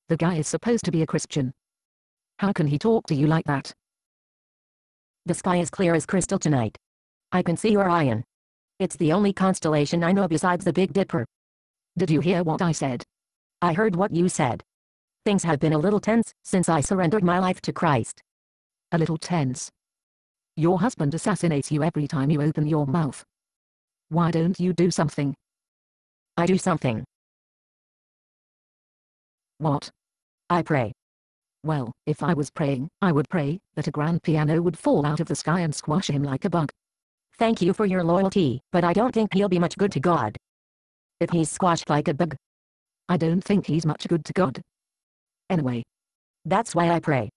The guy is supposed to be a Christian. How can he talk to you like that? The sky is clear as crystal tonight. I can see Orion. It's the only constellation I know besides the Big Dipper. Did you hear what I said? I heard what you said. Things have been a little tense since I surrendered my life to Christ. A little tense. Your husband assassinates you every time you open your mouth. Why don't you do something? I do something. What? I pray. Well, if I was praying, I would pray that a grand piano would fall out of the sky and squash him like a bug. Thank you for your loyalty, but I don't think he'll be much good to God. If he's squashed like a bug. I don't think he's much good to God. Anyway. That's why I pray.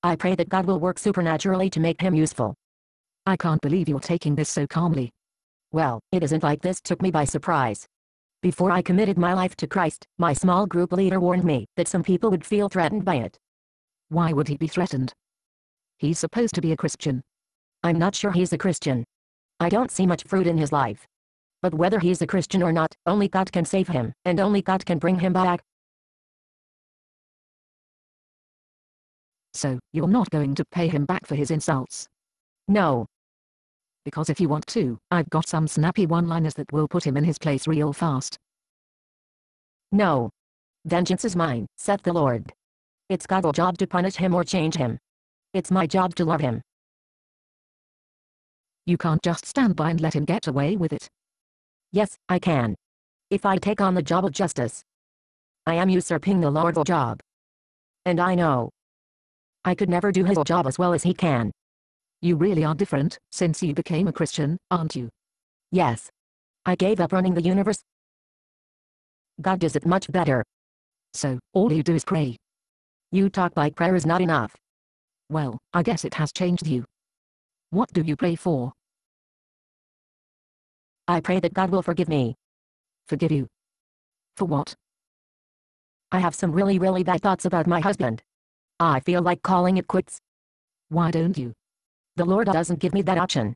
I pray that God will work supernaturally to make him useful. I can't believe you're taking this so calmly. Well, it isn't like this took me by surprise. Before I committed my life to Christ, my small group leader warned me that some people would feel threatened by it. Why would he be threatened? He's supposed to be a Christian. I'm not sure he's a Christian. I don't see much fruit in his life. But whether he's a Christian or not, only God can save him, and only God can bring him back. So, you're not going to pay him back for his insults? No. Because if you want to, I've got some snappy one-liners that will put him in his place real fast. No. Vengeance is mine, saith the Lord. It's God's job to punish him or change him. It's my job to love him. You can't just stand by and let him get away with it. Yes, I can. If I take on the job of justice, I am usurping the Lord's job. And I know I could never do his job as well as he can. You really are different, since you became a Christian, aren't you? Yes. I gave up running the universe. God does it much better. So, all you do is pray. You talk like prayer is not enough. Well, I guess it has changed you. What do you pray for? I pray that God will forgive me. Forgive you? For what? I have some really bad thoughts about my husband. I feel like calling it quits. Why don't you? The Lord doesn't give me that option.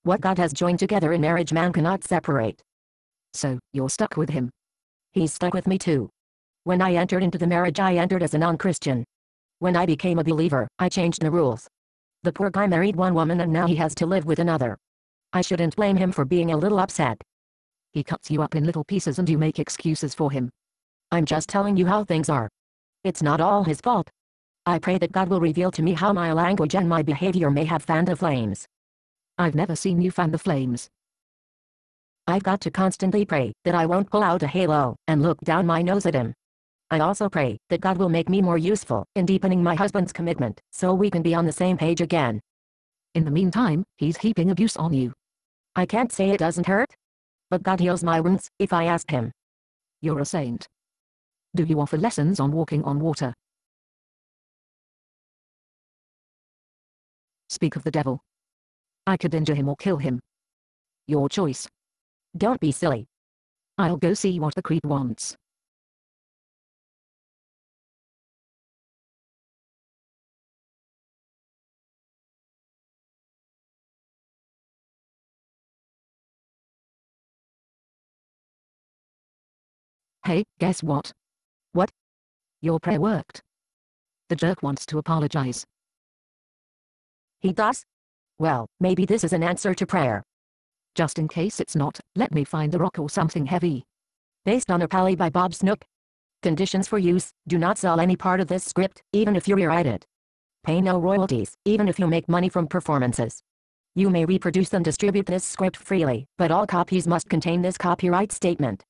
What God has joined together in marriage man cannot separate. So, you're stuck with him. He's stuck with me too. When I entered into the marriage I entered as a non-Christian. When I became a believer, I changed the rules. The poor guy married one woman and now he has to live with another. I shouldn't blame him for being a little upset. He cuts you up in little pieces and you make excuses for him. I'm just telling you how things are. It's not all his fault. I pray that God will reveal to me how my language and my behavior may have fanned the flames. I've never seen you fan the flames. I've got to constantly pray that I won't pull out a halo and look down my nose at him. I also pray that God will make me more useful in deepening my husband's commitment so we can be on the same page again. In the meantime, he's heaping abuse on you. I can't say it doesn't hurt. But God heals my wounds if I ask him. You're a saint. Do you offer lessons on walking on water? Speak of the devil. I could injure him or kill him. Your choice. Don't be silly. I'll go see what the creep wants. Hey, guess what? What? Your prayer worked. The jerk wants to apologize. He does? Well, maybe this is an answer to prayer. Just in case it's not, let me find the rock or something heavy. Based on a pally by Bob Snook. Conditions for use: do not sell any part of this script, even if you rewrite it. Pay no royalties, even if you make money from performances. You may reproduce and distribute this script freely, but all copies must contain this copyright statement.